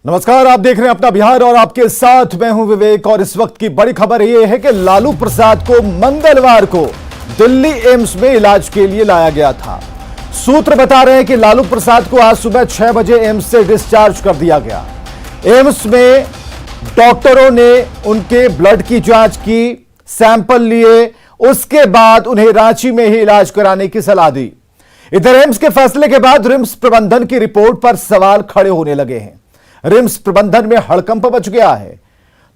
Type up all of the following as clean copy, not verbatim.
नमस्कार, आप देख रहे हैं अपना बिहार और आपके साथ मैं हूं विवेक। और इस वक्त की बड़ी खबर यह है कि लालू प्रसाद को मंगलवार को दिल्ली एम्स में इलाज के लिए लाया गया था। सूत्र बता रहे हैं कि लालू प्रसाद को आज सुबह 6 बजे एम्स से डिस्चार्ज कर दिया गया। एम्स में डॉक्टरों ने उनके ब्लड की जांच की, सैंपल लिए, उसके बाद उन्हें रांची में ही इलाज कराने की सलाह दी। इधर एम्स के फैसले के बाद रिम्स प्रबंधन की रिपोर्ट पर सवाल खड़े होने लगे हैं। रिम्स प्रबंधन में हड़कंप मच गया है।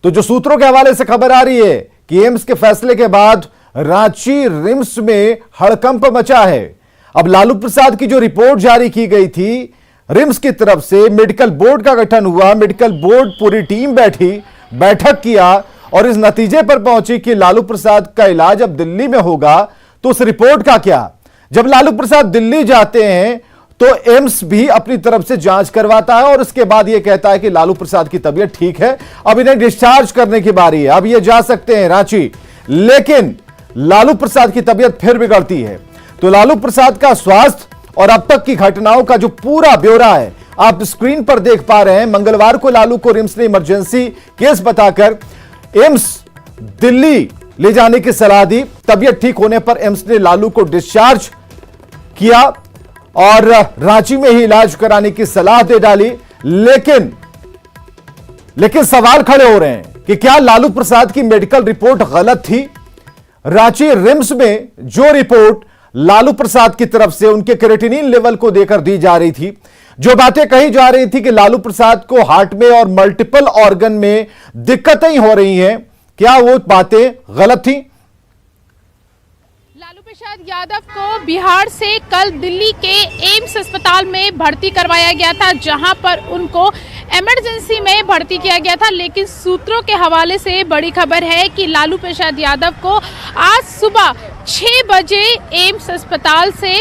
तो जो सूत्रों के हवाले से खबर आ रही है कि एम्स के फैसले के बाद रांची रिम्स में हड़कंप मचा है। अब लालू प्रसाद की जो रिपोर्ट जारी की गई थी रिम्स की तरफ से, मेडिकल बोर्ड का गठन हुआ, मेडिकल बोर्ड पूरी टीम बैठी, बैठक किया और इस नतीजे पर पहुंची कि लालू प्रसाद का इलाज अब दिल्ली में होगा। तो उस रिपोर्ट का क्या? जब लालू प्रसाद दिल्ली जाते हैं तो एम्स भी अपनी तरफ से जांच करवाता है और उसके बाद यह कहता है कि लालू प्रसाद की तबीयत ठीक है, अब इन्हें डिस्चार्ज करने की बारी है, अब ये जा सकते हैं रांची। लेकिन लालू प्रसाद की तबीयत फिर बिगड़ती है। तो लालू प्रसाद का स्वास्थ्य और अब तक की घटनाओं का जो पूरा ब्यौरा है आप स्क्रीन पर देख पा रहे हैं। मंगलवार को लालू को रिम्स ने इमरजेंसी केस बताकर एम्स दिल्ली ले जाने की सलाह दी। तबीयत ठीक होने पर एम्स ने लालू को डिस्चार्ज किया और रांची में ही इलाज कराने की सलाह दे डाली। लेकिन सवाल खड़े हो रहे हैं कि क्या लालू प्रसाद की मेडिकल रिपोर्ट गलत थी? रांची रिम्स में जो रिपोर्ट लालू प्रसाद की तरफ से उनके क्रेटिनिन लेवल को देकर दी जा रही थी, जो बातें कही जा रही थी कि लालू प्रसाद को हार्ट में और मल्टीपल ऑर्गन में दिक्कतें हो रही हैं, क्या वो बातें गलत थी? लालू प्रसाद यादव को बिहार से कल दिल्ली के एम्स अस्पताल में भर्ती करवाया गया था, जहां पर उनको इमरजेंसी में भर्ती किया गया था। लेकिन सूत्रों के हवाले से बड़ी खबर है कि लालू प्रसाद यादव को आज सुबह 6 बजे एम्स अस्पताल से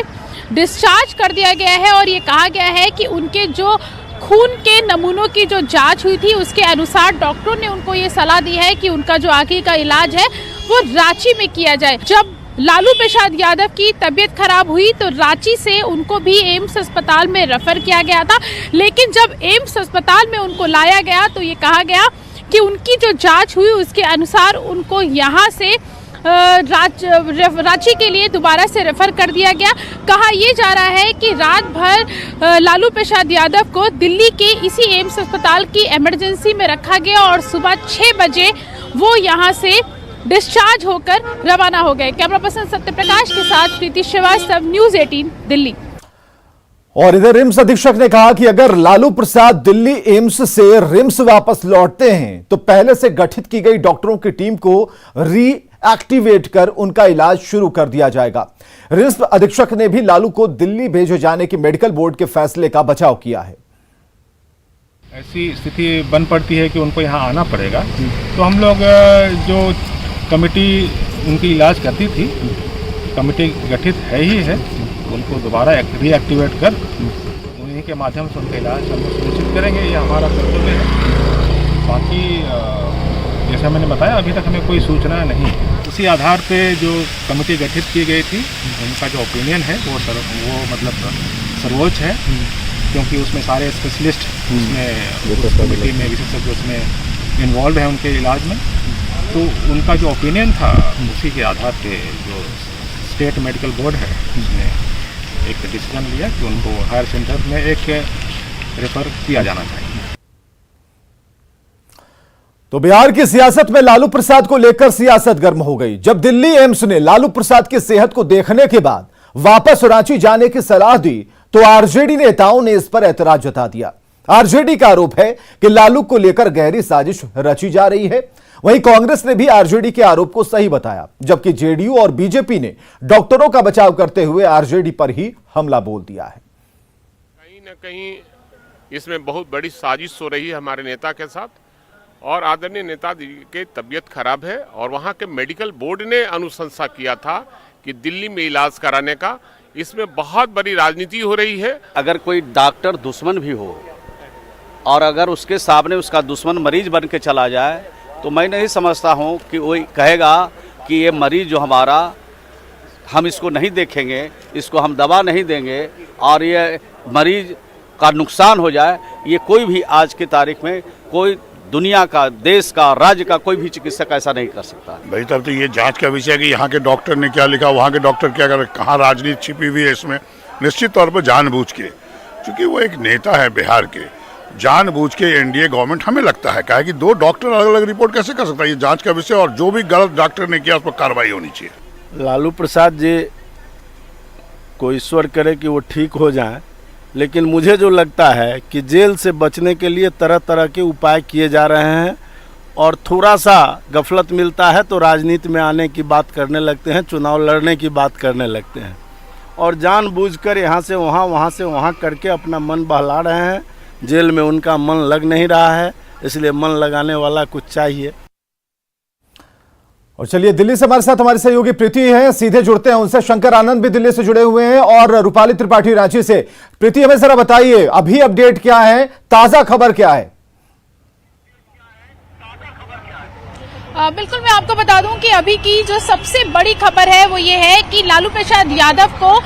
डिस्चार्ज कर दिया गया है और ये कहा गया है कि उनके जो खून के नमूनों की जो जांच हुई थी उसके अनुसार डॉक्टरों ने उनको ये सलाह दी है कि उनका जो आगे का इलाज है वो रांची में किया जाए। जब लालू प्रसाद यादव की तबीयत खराब हुई तो रांची से उनको भी एम्स अस्पताल में रेफर किया गया था। लेकिन जब एम्स अस्पताल में उनको लाया गया तो ये कहा गया कि उनकी जो जांच हुई उसके अनुसार उनको यहाँ से रांची के लिए दोबारा से रेफर कर दिया गया। कहा यह जा रहा है कि रात भर लालू प्रसाद यादव को दिल्ली के इसी एम्स अस्पताल की इमरजेंसी में रखा गया और सुबह 6 बजे वो यहाँ से डिस्चार्ज होकर रवाना हो गए। कैमरा पर्सन सत्यप्रकाश के साथ प्रीति श्रीवास्तव, न्यूज़ 18 दिल्ली। और इधर रिम्स अधीक्षक ने कहा कि अगर लालू प्रसाद दिल्ली एम्स से रिम्स वापस लौटते हैं तो पहले से गठित की गई डॉक्टरों की टीम को रीएक्टिवेट कर उनका इलाज शुरू कर दिया जाएगा। रिम्स अधीक्षक ने भी लालू को दिल्ली भेजे जाने के मेडिकल बोर्ड के फैसले का बचाव किया है। ऐसी स्थिति बन पड़ती है कि उनको यहाँ आना पड़ेगा, तो हम लोग जो कमेटी उनकी इलाज करती थी, कमेटी गठित है ही है, उनको दोबारा रीएक्टिवेट कर उन्हीं के माध्यम से उनका इलाज हम सुनिश्चित करेंगे। ये हमारा कर्तव्य है। बाकी जैसा मैंने बताया अभी तक हमें कोई सूचना नहीं। उसी आधार पे जो कमेटी गठित की गई थी उनका जो ओपिनियन है वो मतलब सर्वोच्च है, क्योंकि उसमें सारे स्पेशलिस्ट उसमें उस कमेटी में विशेषज्ञ उसमें इन्वॉल्व है उनके इलाज में। तो उनका जो ओपिनियन था उसी के आधार पे जो स्टेट मेडिकल बोर्ड है उसने एक डिसीजन लिया कि उनको हायर सेंटर में एक रेफर किया जाना चाहिए। तो बिहार की सियासत में लालू प्रसाद को लेकर सियासत गर्म हो गई। जब दिल्ली एम्स ने लालू प्रसाद की सेहत को देखने के बाद वापस रांची जाने की सलाह दी तो आरजेडी नेताओं ने इस पर ऐतराज जता दिया। आरजेडी का आरोप है कि लालू को लेकर गहरी साजिश रची जा रही है। वहीं कांग्रेस ने भी आरजेडी के आरोप को सही बताया, जबकि जेडीयू और बीजेपी ने डॉक्टरों का बचाव करते हुए आरजेडी पर ही हमला बोल दिया है। कहीं न कहीं इसमें बहुत बड़ी साजिश हो रही है हमारे नेता के साथ, और आदरणीय नेताजी की तबीयत खराब है और वहां के मेडिकल बोर्ड ने अनुशंसा किया था कि दिल्ली में इलाज कराने का। इसमें बहुत बड़ी राजनीति हो रही है। अगर कोई डॉक्टर दुश्मन भी हो और अगर उसके सामने उसका दुश्मन मरीज बन के चला जाए तो मैं नहीं समझता हूं कि वो कहेगा कि ये मरीज जो हमारा, हम इसको नहीं देखेंगे, इसको हम दवा नहीं देंगे और ये मरीज का नुकसान हो जाए, ये कोई भी आज की तारीख में कोई दुनिया का, देश का, राज्य का कोई भी चिकित्सक ऐसा नहीं कर सकता। भाई तब तो ये जांच का विषय है कि यहाँ के डॉक्टर ने क्या लिखा, वहाँ के डॉक्टर क्या कर, कहाँ राजनीति छिपी हुई है इसमें। निश्चित तौर पर जानबूझ के, क्योंकि वो एक नेता है बिहार के, जानबूझ के एनडीए गवर्नमेंट हमें लगता है कहा कि 2 डॉक्टर अलग अलग रिपोर्ट कैसे कर सकता है। ये जांच का विषय, और जो भी गलत डॉक्टर ने किया उस पर कार्रवाई होनी चाहिए। लालू प्रसाद जी को ईश्वर करे कि वो ठीक हो जाएं, लेकिन मुझे जो लगता है कि जेल से बचने के लिए तरह तरह के उपाय किए जा रहे हैं, और थोड़ा सा गफलत मिलता है तो राजनीति में आने की बात करने लगते हैं, चुनाव लड़ने की बात करने लगते हैं, और जानबूझकर यहाँ से वहाँ करके अपना मन बहला रहे हैं। जेल में उनका मन लग नहीं रहा है, इसलिए मन लगाने वाला कुछ चाहिए। और चलिए दिल्ली से हमारे सहयोगी प्रीति हैं, सीधे जुड़ते हैं उनसे। शंकर आनंद भी दिल्ली से जुड़े हुए हैं और रूपाली त्रिपाठी रांची से। प्रीति, हमें जरा बताइए अभी अपडेट क्या है, ताजा खबर क्या है? बिल्कुल, मैं आपको बता दूं कि अभी की जो सबसे बड़ी खबर है वो ये है कि लालू प्रसाद यादव को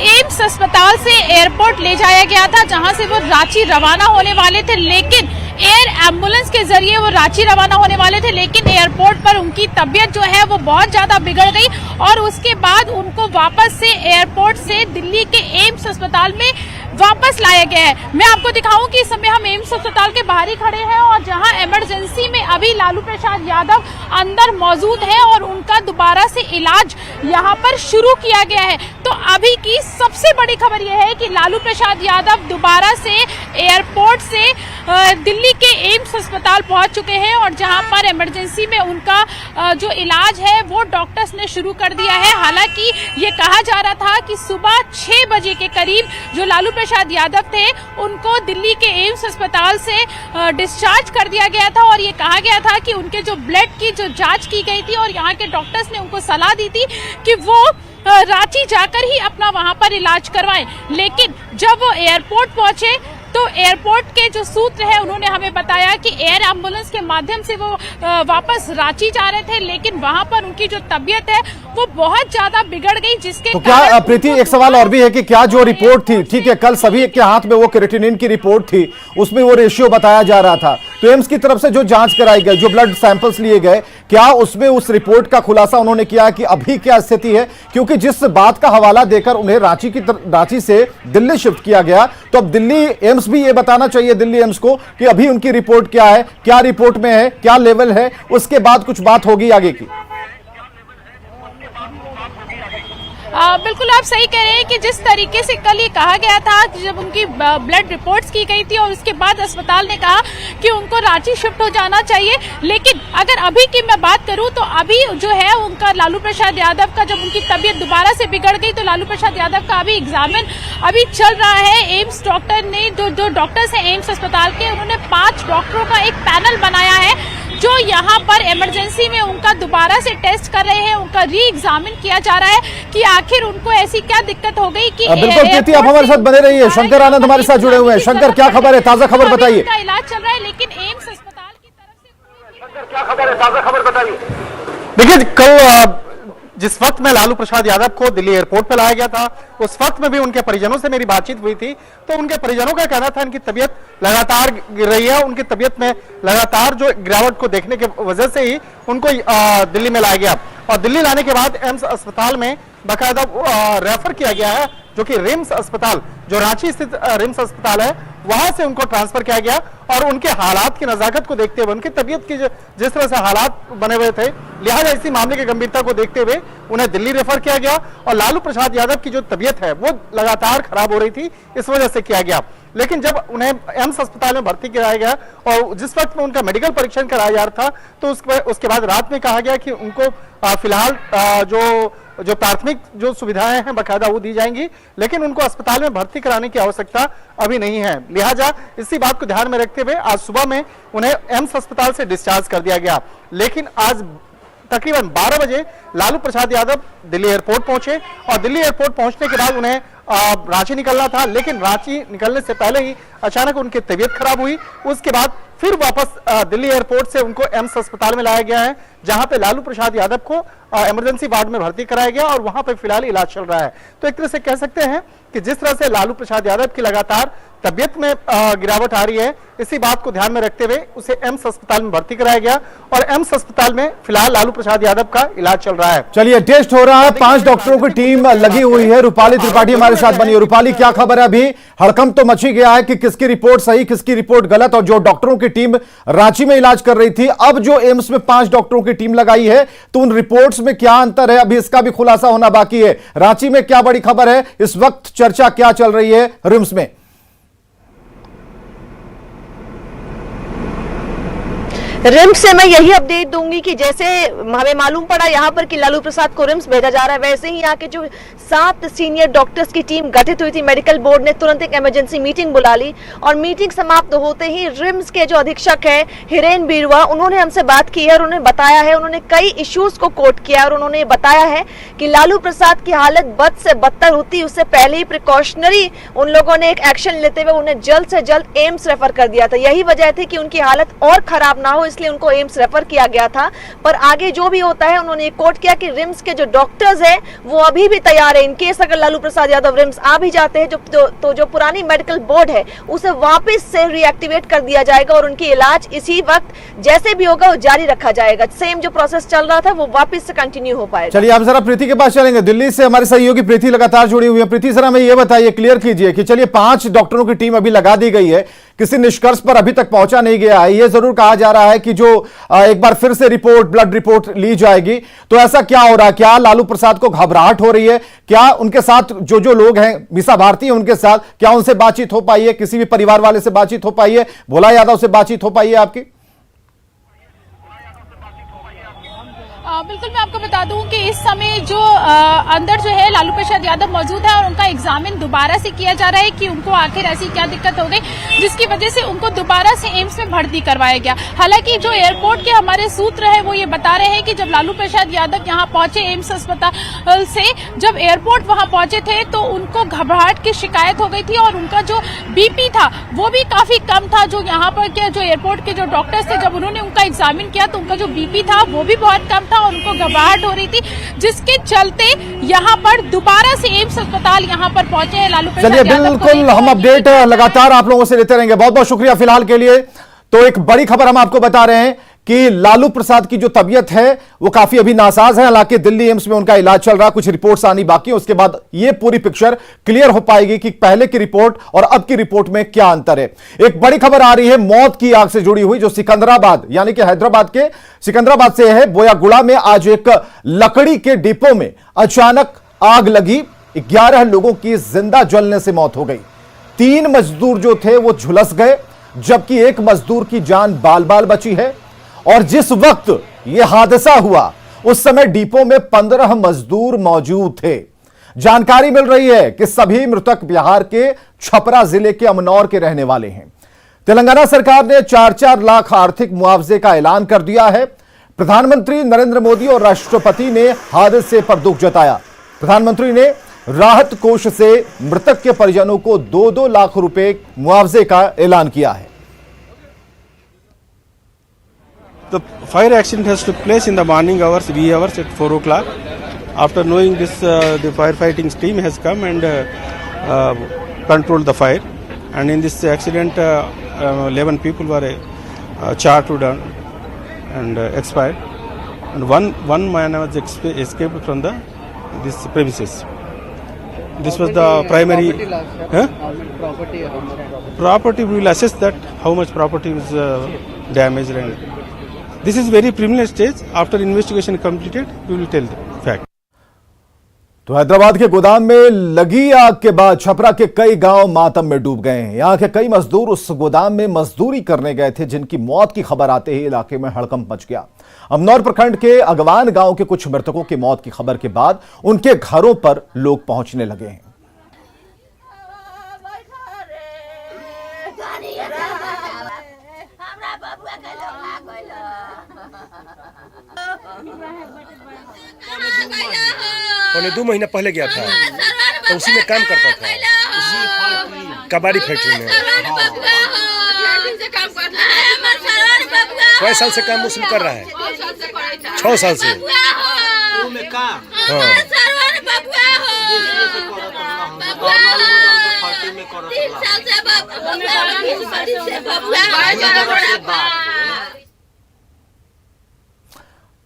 एम्स अस्पताल से एयरपोर्ट ले जाया गया था, जहां से वो रांची रवाना होने वाले थे। लेकिन एयर एम्बुलेंस के जरिए वो रांची रवाना होने वाले थे, लेकिन एयरपोर्ट पर उनकी तबीयत जो है वो बहुत ज्यादा बिगड़ गई और उसके बाद उनको वापस से एयरपोर्ट से दिल्ली के एम्स अस्पताल में वापस लाया गया है। मैं आपको दिखाऊं कि इस समय हम एम्स अस्पताल के बाहर ही खड़े हैं और जहां इमरजेंसी में अभी लालू प्रसाद यादव अंदर मौजूद है और उनका दोबारा से इलाज यहां पर शुरू किया गया है। तो अभी की सबसे बड़ी खबर यह है कि लालू प्रसाद यादव दोबारा से एयरपोर्ट से दिल्ली के एम्स अस्पताल पहुंच चुके हैं और जहां पर इमरजेंसी में उनका जो इलाज है वो डॉक्टर्स ने शुरू कर दिया है। हालांकि ये कहा जा रहा था कि सुबह 6 बजे के करीब जो लालू प्रसाद यादव थे उनको दिल्ली के एम्स अस्पताल से डिस्चार्ज कर दिया गया था और ये कहा गया था कि उनके जो ब्लड की जो जांच की गई थी और यहाँ के डॉक्टर्स ने उनको सलाह दी थी कि वो रांची जाकर ही अपना वहां पर इलाज करवाएं। लेकिन जब वो एयरपोर्ट पहुंचे तो एयरपोर्ट के जो सूत्र है उन्होंने हमें बताया कि एयर एम्बुलेंस के माध्यम से वो वापस रांची जा रहे थे, लेकिन वहां पर उनकी जो तबीयत है वो बहुत ज्यादा बिगड़ गई, जिसके तो क्या प्रीति एक सवाल और भी है कि क्या जो रिपोर्ट थी, ठीक है कल सभी के हाथ में वो क्रिएटिनिन की रिपोर्ट थी, उसमें वो रेशियो बताया जा रहा था, तो एम्स की तरफ से जो जांच कराई गई, जो ब्लड सैंपल्स लिए गए, क्या उसमें उस रिपोर्ट का खुलासा उन्होंने किया कि अभी क्या स्थिति है? क्योंकि जिस बात का हवाला देकर उन्हें रांची से दिल्ली शिफ्ट किया गया, तो अब दिल्ली एम्स भी ये बताना चाहिए दिल्ली एम्स को कि अभी उनकी रिपोर्ट क्या है, क्या रिपोर्ट में है, क्या लेवल है, उसके बाद कुछ बात होगी आगे की। बिल्कुल आप सही कह रहे हैं कि जिस तरीके से कल ये कहा गया था कि जब उनकी ब्लड रिपोर्ट्स की गई थी और उसके बाद अस्पताल ने कहा कि उनको रांची शिफ्ट हो जाना चाहिए, लेकिन अगर अभी की मैं बात करूं तो अभी जो है उनका लालू प्रसाद यादव का जब उनकी तबीयत दोबारा से बिगड़ गई तो लालू प्रसाद यादव का अभी एग्जामिन अभी चल रहा है। एम्स डॉक्टर ने जो डॉक्टर्स हैं एम्स अस्पताल के, उन्होंने 5 डॉक्टरों का एक पैनल बनाया है जो यहाँ पर इमरजेंसी में उनका दोबारा से टेस्ट कर रहे हैं, उनका री एग्जामिन किया जा रहा है कि आखिर उनको ऐसी क्या दिक्कत हो गई कि बिल्कुल प्रीति आप हमारे साथ बने रहिए। शंकर आनंद हमारे साथ जुड़े हुए हैं। शंकर क्या खबर है, ताजा खबर बताइए। उनका इलाज चल रहा है, लेकिन एम्स अस्पताल की तरफ से क्या खबर है, ताजा खबर बताइए। देखिए कल जिस वक्त में लालू प्रसाद यादव को दिल्ली एयरपोर्ट पर लाया गया था, उस वक्त में भी उनके परिजनों से मेरी बातचीत हुई थी, तो उनके परिजनों का कहना था इनकी तबीयत लगातार गिर रही है, उनकी तबीयत में लगातार जो गिरावट को देखने के वजह से ही उनको दिल्ली में लाया गया और दिल्ली लाने के बाद एम्स अस्पताल में बाकायदा रेफर किया गया है, जो कि रिम्स अस्पताल, जो रांची स्थित रिम्स अस्पताल है, वहां से उनको ट्रांसफर किया गया और उनके हालात की नजाकत को देखते हुए, उनकी तबीयत की जिस तरह से हालात बने हुए थे, लिहाजा इसी मामले की गंभीरता को देखते हुए उन्हें दिल्ली रेफर किया गया और लालू प्रसाद यादव की जो तबीयत है वो लगातार खराब हो रही थी, इस वजह से किया गया। लेकिन जब उन्हें एम्स अस्पताल में भर्ती कराया गया और जिस वक्त में उनका मेडिकल परीक्षण कराया जा रहा था, तो उसके बाद रात में कहा गया कि उनको फिलहाल जो प्राथमिक जो सुविधाएं हैं बकायदा वो दी जाएंगी, लेकिन उनको अस्पताल में भर्ती कराने की आवश्यकता अभी नहीं है। लिहाजा इसी बात को ध्यान में रखते हुए आज सुबह में उन्हें एम्स अस्पताल से डिस्चार्ज कर दिया गया। लेकिन आज तकरीबन 12 बजे लालू प्रसाद यादव दिल्ली एयरपोर्ट पहुंचे और दिल्ली एयरपोर्ट पहुंचने के बाद उन्हें रांची निकलना था, लेकिन रांची निकलने से पहले ही अचानक उनकी तबीयत खराब हुई। उसके बाद फिर वापस दिल्ली एयरपोर्ट से उनको एम्स अस्पताल में लाया गया है, जहां पे लालू प्रसाद यादव को इमरजेंसी वार्ड में भर्ती कराया गया और वहां पे फिलहाल इलाज चल रहा है। तो एक तरह से कह सकते हैं कि जिस तरह से लालू प्रसाद यादव की लगातार तबियत में गिरावट आ रही है, इसी बात को ध्यान में रखते हुए उसे एम्स अस्पताल में भर्ती कराया गया और एम्स अस्पताल में फिलहाल लालू प्रसाद यादव का इलाज चल रहा है। चलिए, टेस्ट हो रहा है, 5 डॉक्टरों की टीम लगी हुई है। रूपाली त्रिपाठी हमारे साथ बनी है। रूपाली, क्या खबर है? अभी हड़कंप तो मची गया है कि किसकी रिपोर्ट सही, किसकी रिपोर्ट गलत, और जो डॉक्टरों की टीम रांची में इलाज कर रही थी, अब जो एम्स में 5 डॉक्टरों की टीम लगाई है, तो उन रिपोर्ट्स में क्या अंतर है, अभी इसका भी खुलासा होना बाकी है। रांची में क्या बड़ी खबर है, इस वक्त चर्चा क्या चल रही है रिम्स में? रिम्स से मैं यही अपडेट दूंगी कि जैसे हमें मालूम पड़ा यहाँ पर कि लालू प्रसाद को रिम्स भेजा जा रहा है, वैसे ही यहाँ के जो 7 सीनियर डॉक्टर्स की टीम गठित हुई थी, मेडिकल बोर्ड ने तुरंत एक इमरजेंसी मीटिंग बुला ली और मीटिंग समाप्त होते ही रिम्स के जो अधीक्षक है हिरेन बीरवा, उन्होंने हमसे बात की है और उन्होंने बताया है, उन्होंने कई इश्यूज को कोट किया और उन्होंने बताया है कि लालू प्रसाद की हालत बद से बदतर होती, उससे पहले ही प्रिकॉशनरी उन लोगों ने एक एक्शन लेते हुए उन्हें जल्द से जल्द एम्स रेफर कर दिया था। यही वजह थी कि उनकी हालत और खराब ना हो, इसलिए उनको एम्स रेफर किया गया था। पर आगे जो भी होता है, उन्होंने कोट किया कि रिम्स के जो डॉक्टर्स हैं वो अभी भी तैयार है, इन केस अगर लालू प्रसाद यादव रिम्स आ भी जाते हैं तो जो पुरानी मेडिकल बोर्ड है उसे वापस से रीएक्टिवेट कर दिया जाएगा और उनकी इलाज इसी वक्त जैसे भी होगा वो जारी रखा जाएगा। सेम जो प्रोसेस चल रहा था वो वापस से कंटिन्यू हो पाएगा। चलिए, आप जरा प्रीति के पास चलेंगे। दिल्ली से हमारे सहयोगी प्रीति लगातार जुड़ी हुई है। प्रीति, जरा हमें यह बताइए, क्लियर कीजिए कि चलिए 5 डॉक्टरों की टीम अभी लगा दी गई है, किसी निष्कर्ष पर अभी तक पहुंचा नहीं गया है। यह जरूर कहा जा रहा है कि जो एक बार फिर से ब्लड रिपोर्ट ली जाएगी, तो ऐसा क्या हो रहा है? क्या लालू प्रसाद को घबराहट हो रही है? क्या उनके साथ जो लोग हैं, मीसा भारती है, उनके साथ क्या उनसे बातचीत हो पाई है? किसी भी परिवार वाले से बातचीत हो पाई है? भोला यादव से बातचीत हो पाई है आपकी? बिल्कुल, मैं आपको बता दूं कि इस समय जो अंदर जो है लालू प्रसाद यादव मौजूद है और उनका एग्जामिन दोबारा से किया जा रहा है कि उनको आखिर ऐसी क्या दिक्कत हो गई जिसकी वजह से उनको दोबारा से एम्स में भर्ती करवाया गया। हालांकि जो एयरपोर्ट के हमारे सूत्र है वो ये बता रहे हैं कि जब लालू प्रसाद यादव यहाँ पहुंचे एम्स अस्पताल से, जब एयरपोर्ट वहां पहुंचे थे तो उनको घबराहट की शिकायत हो गई थी और उनका जो बीपी था वो भी काफी कम था। जो यहाँ पर के जो एयरपोर्ट के जो डॉक्टर्स थे, जब उन्होंने उनका एग्जामिन किया तो उनका जो बीपी था वो भी बहुत कम था, उनको घबराहट हो रही थी, जिसके चलते यहाँ पर दोबारा से एम्स अस्पताल यहाँ पर पहुंचे हैं लालू प्रसाद यादव। चलिए, बिल्कुल, हम अपडेट लगातार आप लोगों से लेते रहेंगे। बहुत बहुत शुक्रिया फिलहाल के लिए। तो एक बड़ी खबर हम आपको बता रहे हैं कि लालू प्रसाद की जो तबीयत है वो काफी अभी नासाज है। हालांकि दिल्ली एम्स में उनका इलाज चल रहा है, कुछ रिपोर्ट्स आनी बाकी है, उसके बाद ये पूरी पिक्चर क्लियर हो पाएगी कि पहले की रिपोर्ट और अब की रिपोर्ट में क्या अंतर है। एक बड़ी खबर आ रही है मौत की आग से जुड़ी हुई, जो सिकंदराबाद यानी कि हैदराबाद के सिकंदराबाद से है। बोयागुड़ा में आज एक लकड़ी के डिपो में अचानक आग लगी, 11 लोगों की जिंदा जलने से मौत हो गई। 3 मजदूर जो थे वो झुलस गए, जबकि एक मजदूर की जान बाल बाल बची है। और जिस वक्त यह हादसा हुआ उस समय डिपो में 15 मजदूर मौजूद थे। जानकारी मिल रही है कि सभी मृतक बिहार के छपरा जिले के अमनौर के रहने वाले हैं। तेलंगाना सरकार ने 4-4 लाख आर्थिक मुआवजे का ऐलान कर दिया है। प्रधानमंत्री नरेंद्र मोदी और राष्ट्रपति ने हादसे पर दुख जताया। प्रधानमंत्री ने राहत कोष से मृतक के परिजनों को 2-2 लाख रुपए मुआवजे का ऐलान किया है। The fire accident has took place in the morning hours, wee hours at 4 o'clock. After knowing this, the firefighting team has come and controlled the fire. And in this accident, 11 people were charred and expired. And one man was escaped from this premises. This was the primary. Property, we will assess that how much property was damaged and. This is very preliminary stage. After investigation completed, we will tell the fact. तो हैदराबाद के गोदाम में लगी आग के बाद छपरा के कई गांव मातम में डूब गए हैं। यहां के कई मजदूर उस गोदाम में मजदूरी करने गए थे, जिनकी मौत की खबर आते ही इलाके में हड़कंप मच गया। अमनौर प्रखंड के अगवान गांव के कुछ मृतकों की मौत की खबर के बाद उनके घरों पर लोग पहुंचने लगे हैं। पौने 2 महीना पहले गया था, तो उसी में काम करता था, कबाड़ी फैक्ट्री में। कई साल से काम उसमें कर रहा है, 6 साल से। हाँ।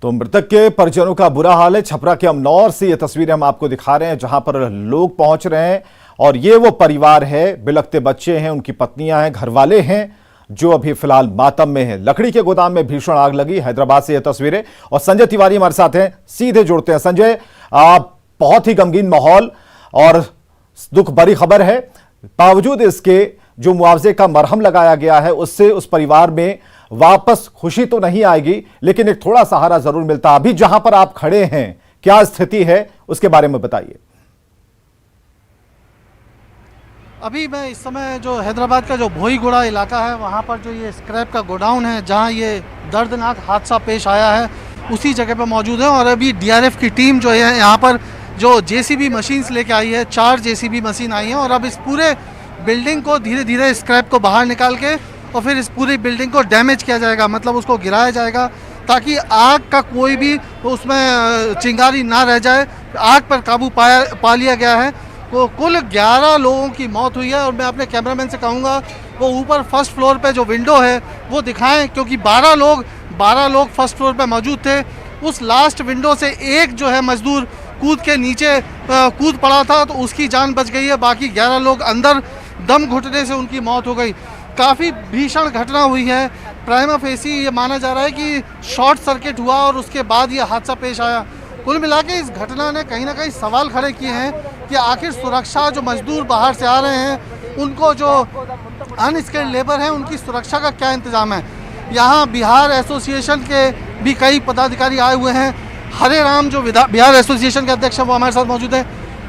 तो मृतक के परिजनों का बुरा हाल है। छपरा के अमनौर से ये तस्वीरें हम आपको दिखा रहे हैं जहां पर लोग पहुंच रहे हैं और ये वो परिवार है, बिलखते बच्चे हैं, उनकी पत्नियां हैं, घरवाले हैं जो अभी फिलहाल मातम में है। लकड़ी के गोदाम में भीषण आग लगी, हैदराबाद से ये तस्वीरें। और संजय तिवारी हमारे साथ हैं, सीधे जुड़ते हैं। संजय, बहुत ही गमगीन माहौल और दुख भरी खबर है, बावजूद इसके जो मुआवजे का मरहम लगाया गया है उससे उस परिवार में वापस खुशी तो नहीं आएगी, लेकिन एक थोड़ा सहारा जरूर मिलता। अभी जहां पर आप खड़े हैं क्या स्थिति है उसके बारे में बताइए। अभी मैं इस समय जो हैदराबाद का जो भोईगुड़ा इलाका है वहाँ पर जो ये स्क्रैप का गोडाउन है जहाँ ये दर्दनाक हादसा पेश आया है उसी जगह पर मौजूद है। और अभी डीआरएफ की टीम जो है यहाँ पर जो जेसीबी मशीन्स लेके आई है, 4 जेसीबी मशीन आई हैं और अब इस पूरे बिल्डिंग को धीरे धीरे स्क्रैप को बाहर निकाल के और फिर इस पूरी बिल्डिंग को डैमेज किया जाएगा, मतलब उसको गिराया जाएगा ताकि आग का कोई भी उसमें चिंगारी ना रह जाए। आग पर काबू पा लिया गया है। तो कुल 11 लोगों की मौत हुई है और मैं अपने कैमरामैन से कहूँगा वो ऊपर फर्स्ट फ्लोर पे जो विंडो है वो दिखाएं, क्योंकि 12 लोग फर्स्ट फ्लोर पे मौजूद थे। उस लास्ट विंडो से एक जो है मजदूर कूद के नीचे कूद पड़ा था तो उसकी जान बच गई है। बाकी 11 लोग अंदर दम घुटने से उनकी मौत हो गई। काफ़ी भीषण घटना हुई है। प्राइमा फेसी ये माना जा रहा है कि शॉर्ट सर्किट हुआ और उसके बाद ये हादसा पेश आया। कुल मिला के इस घटना ने कहीं ना कहीं सवाल खड़े किए हैं कि आखिर सुरक्षा, जो मजदूर बाहर से आ रहे हैं उनको, जो अनस्किल्ड लेबर है उनकी सुरक्षा का क्या इंतज़ाम है। यहाँ बिहार एसोसिएशन के भी कई पदाधिकारी आए हुए हैं। हरे राम जो बिहार एसोसिएशन के अध्यक्ष हैं वो हमारे साथ मौजूद हैं।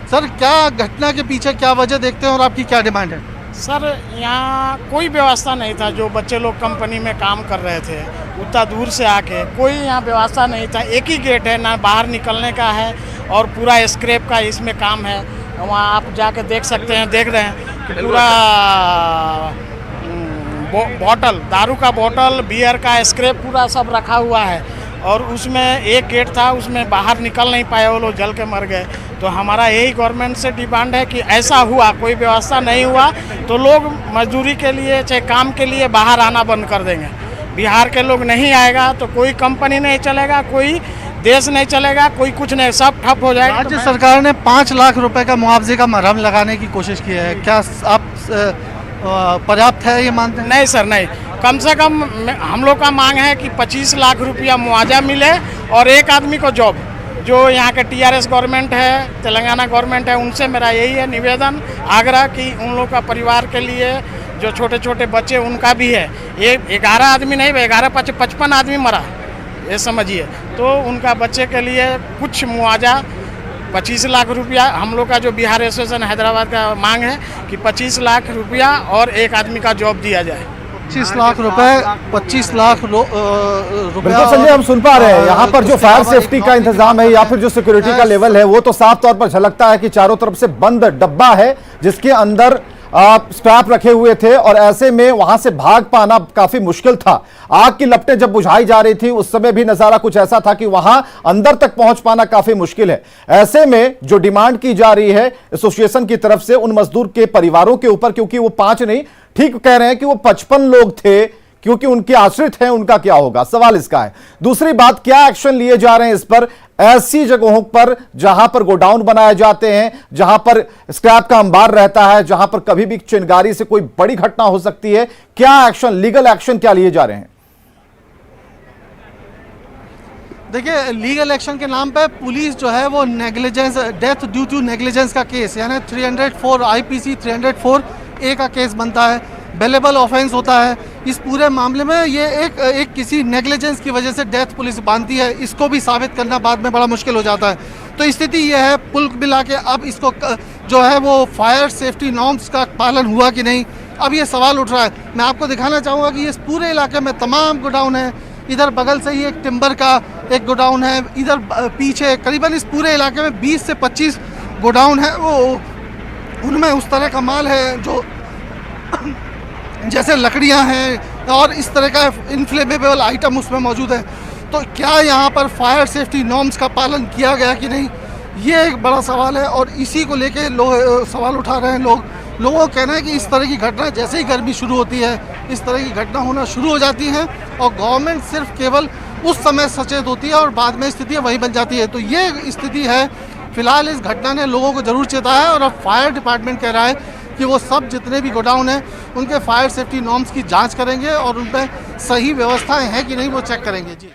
सर, क्या घटना के पीछे क्या वजह देखते हैं और आपकी क्या डिमांड है? सर, यहाँ कोई व्यवस्था नहीं था। जो बच्चे लोग कंपनी में काम कर रहे थे उतना दूर से आके कोई यहाँ व्यवस्था नहीं था। एक ही गेट है, ना बाहर निकलने का है और पूरा स्क्रैप का इसमें काम है। वहाँ आप जाके देख सकते हैं, देख रहे हैं कि पूरा बॉटल, दारू का बॉटल, बियर का स्क्रैप पूरा सब रखा हुआ है। और उसमें एक गेट था, उसमें बाहर निकल नहीं पाए, वो लोग जल के मर गए। तो हमारा यही गवर्नमेंट से डिमांड है कि ऐसा हुआ, कोई व्यवस्था नहीं हुआ तो लोग मजदूरी के लिए चाहे काम के लिए बाहर आना बंद कर देंगे। बिहार के लोग नहीं आएगा तो कोई कंपनी नहीं चलेगा, कोई देश नहीं चलेगा, कोई कुछ नहीं, सब ठप हो जाएगा। राज्य सरकार ने 5 लाख रुपए का मुआवजे का मरहम लगाने की कोशिश की है, क्या आप पर्याप्त है ये मानते हैं? नहीं सर, नहीं। कम से कम हम लोग का मांग है कि 25 लाख रुपया मुआवजा मिले और एक आदमी को जॉब। जो यहाँ के टीआरएस गवर्नमेंट है, तेलंगाना गवर्नमेंट है, उनसे मेरा यही है निवेदन, आग्रह कि उन लोग का परिवार के लिए जो छोटे छोटे बच्चे उनका भी है। ये 11 आदमी नहीं, 55 आदमी मरा, ये समझिए। तो उनका बच्चे के लिए कुछ मुआवजा 25 लाख रुपया, हम लोग का जो बिहार एसोसिएशन हैदराबाद का मांग है कि 25 लाख रुपया और एक आदमी का जॉब दिया जाए। 25 लाख रुपए, 25 लाख बिल्कुल संजय, हम सुन पा रहे हैं यहाँ पर जो फायर सेफ्टी का इंतजाम है या फिर जो सिक्योरिटी का लेवल है वो तो साफ तौर पर झलकता है कि चारों तरफ से बंद डब्बा है जिसके अंदर स्क्रैप रखे हुए थे और ऐसे में वहां से भाग पाना काफी मुश्किल था। आग की लपटें जब बुझाई जा रही थी उस समय भी नजारा कुछ ऐसा था कि वहां अंदर तक पहुंच पाना काफी मुश्किल है। ऐसे में जो डिमांड की जा रही है एसोसिएशन की तरफ से उन मजदूर के परिवारों के ऊपर, क्योंकि वो 5 नहीं, ठीक कह रहे हैं कि वो 55 लोग थे, क्योंकि उनके आश्रित हैं, उनका क्या होगा, सवाल इसका है। दूसरी बात, क्या एक्शन लिए जा रहे हैं इस पर, ऐसी जगहों पर जहां पर गोडाउन बनाए जाते हैं, जहां पर स्क्रैप का अंबार रहता है, जहां पर कभी भी चिंगारी से कोई बड़ी घटना हो सकती है, क्या एक्शन, लीगल एक्शन क्या लिए जा रहे हैं? देखिए, लीगल एक्शन के नाम पे पुलिस जो है वो negligence, death due to negligence का केस, यानी 304 आईपीसी 304 ए का केस बनता है, बेलेबल ऑफेंस होता है। इस पूरे मामले में ये एक किसी नेग्लिजेंस की वजह से डेथ पुलिस बांधती है, इसको भी साबित करना बाद में बड़ा मुश्किल हो जाता है। तो स्थिति ये है, पुल मिला के अब इसको जो है वो फायर सेफ्टी नॉर्म्स का पालन हुआ कि नहीं, अब ये सवाल उठ रहा है। मैं आपको दिखाना चाहूँगा कि इस पूरे इलाके में तमाम गोडाउन है। इधर बगल से ही एक टिम्बर का एक गोडाउन है, इधर पीछे करीबन इस पूरे इलाके में 20 से 25 गोडाउन है। वो उनमें उस तरह का माल है जो जैसे लकड़ियां हैं और इस तरह का इनफ्लेमेबल आइटम उसमें मौजूद है। तो क्या यहाँ पर फायर सेफ्टी नॉर्म्स का पालन किया गया कि नहीं, ये एक बड़ा सवाल है और इसी को लेके लोग सवाल उठा रहे हैं लोग लोगों का कहना है कि इस तरह की घटना जैसे ही गर्मी शुरू होती है इस तरह की घटना होना शुरू हो जाती है और गवर्नमेंट सिर्फ केवल उस समय सचेत होती है और बाद में स्थिति वही बन जाती है। तो ये स्थिति है। फिलहाल इस घटना ने लोगों को जरूर चेताया है और अब फायर डिपार्टमेंट कह रहा है कि वो सब जितने भी गोडाउन हैं उनके फायर सेफ्टी नॉर्म्स की जांच करेंगे और उन पर सही व्यवस्थाएं हैं कि नहीं वो चेक करेंगे। जी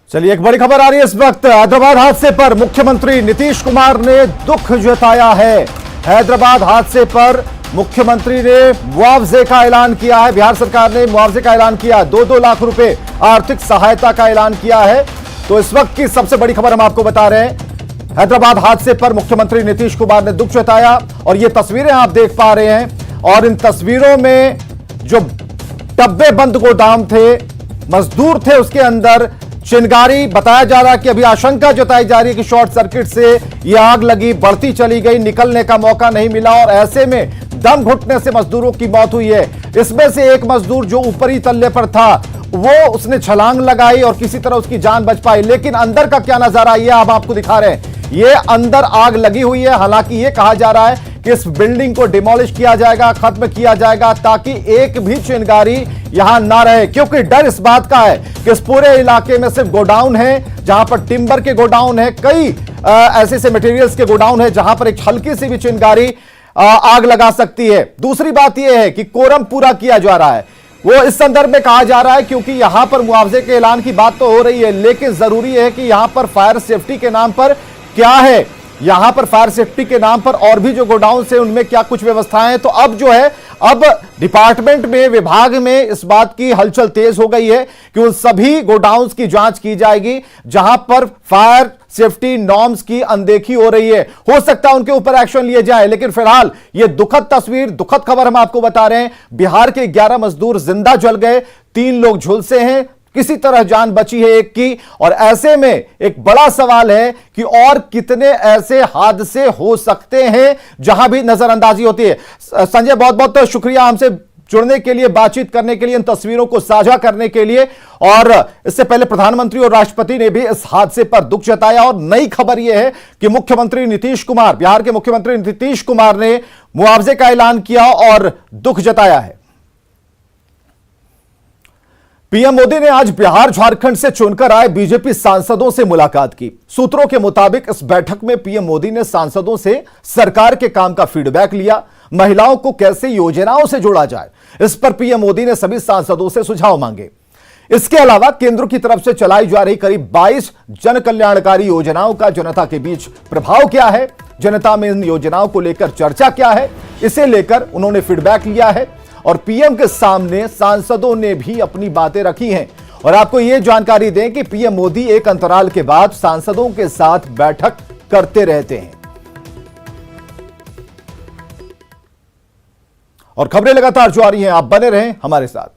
चलिए, एक बड़ी खबर आ रही है इस वक्त। हैदराबाद हादसे पर मुख्यमंत्री नीतीश कुमार ने दुख जताया है। हैदराबाद हादसे पर मुख्यमंत्री ने मुआवजे का ऐलान किया है। बिहार सरकार ने मुआवजे का ऐलान किया, 2-2 लाख रुपए आर्थिक सहायता का ऐलान किया है। तो इस वक्त की सबसे बड़ी खबर हम आपको बता रहे हैं। हैदराबाद हादसे पर मुख्यमंत्री नीतीश कुमार ने दुख जताया और ये तस्वीरें आप देख पा रहे हैं और इन तस्वीरों में जो डब्बे बंद गोदाम थे, मजदूर थे, उसके अंदर चिंगारी। बताया जा रहा है कि अभी आशंका जताई जा रही है कि शॉर्ट सर्किट से यह आग लगी, बढ़ती चली गई, निकलने का मौका नहीं मिला और ऐसे में दम घुटने से मजदूरों की मौत हुई है। इसमें से एक मजदूर जो ऊपरी तल्ले पर था वो उसने छलांग लगाई और किसी तरह उसकी जान बच पाई। लेकिन अंदर का क्या नजारा ये अब आपको दिखा रहे हैं। ये अंदर आग लगी हुई है। हालांकि ये कहा जा रहा है कि इस बिल्डिंग को डिमोलिश किया जाएगा, खत्म किया जाएगा ताकि एक भी चिंगारी यहां ना रहे, क्योंकि डर इस बात का है कि इस पूरे इलाके में सिर्फ गोडाउन है, जहां पर टिंबर के गोडाउन है, कई ऐसे मटेरियल्स के गोडाउन है जहां पर एक हल्की सी भी चिंगारी आग लगा सकती है। दूसरी बात यह है कि कोरम पूरा किया जा रहा है, वो इस संदर्भ में कहा जा रहा है क्योंकि यहां पर मुआवजे के ऐलान की बात तो हो रही है, लेकिन जरूरी है कि यहां पर फायर सेफ्टी के नाम पर क्या है, यहां पर फायर सेफ्टी के नाम पर और भी जो गोडाउन है उनमें क्या कुछ व्यवस्थाएं हैं। तो अब जो है, अब डिपार्टमेंट में, विभाग में इस बात की हलचल तेज हो गई है कि उन सभी गोडाउन्स की जांच की जाएगी जहां पर फायर सेफ्टी नॉर्म्स की अनदेखी हो रही है। हो सकता है उनके ऊपर एक्शन लिए जाए, लेकिन फिलहाल यह दुखद तस्वीर, दुखद खबर हम आपको बता रहे हैं। बिहार के 11 मजदूर जिंदा जल गए, 3 लोग झुलसे हैं, किसी तरह जान बची है एक की। और ऐसे में एक बड़ा सवाल है कि और कितने ऐसे हादसे हो सकते हैं जहां भी नजरअंदाजी होती है। संजय, बहुत बहुत शुक्रिया हमसे जुड़ने के लिए, बातचीत करने के लिए, इन तस्वीरों को साझा करने के लिए। और इससे पहले प्रधानमंत्री और राष्ट्रपति ने भी इस हादसे पर दुख जताया और नई खबर यह है कि मुख्यमंत्री नीतीश कुमार, बिहार के मुख्यमंत्री नीतीश कुमार ने मुआवजे का ऐलान किया और दुख जताया है। पीएम मोदी ने आज बिहार झारखंड से चुनकर आए बीजेपी सांसदों से मुलाकात की। सूत्रों के मुताबिक इस बैठक में पीएम मोदी ने सांसदों से सरकार के काम का फीडबैक लिया, महिलाओं को कैसे योजनाओं से जोड़ा जाए, इस पर पीएम मोदी ने सभी सांसदों से सुझाव मांगे। इसके अलावा केंद्र की तरफ से चलाई जा रही करीब 22 जन कल्याणकारी योजनाओं का जनता के बीच प्रभाव क्या है, जनता में इन योजनाओं को लेकर चर्चा क्या है, इसे लेकर उन्होंने फीडबैक लिया है। और पीएम के सामने सांसदों ने भी अपनी बातें रखी हैं। और आपको यह जानकारी दें कि पीएम मोदी एक अंतराल के बाद सांसदों के साथ बैठक करते रहते हैं। और खबरें लगातार जारी हैं, आप बने रहें हमारे साथ।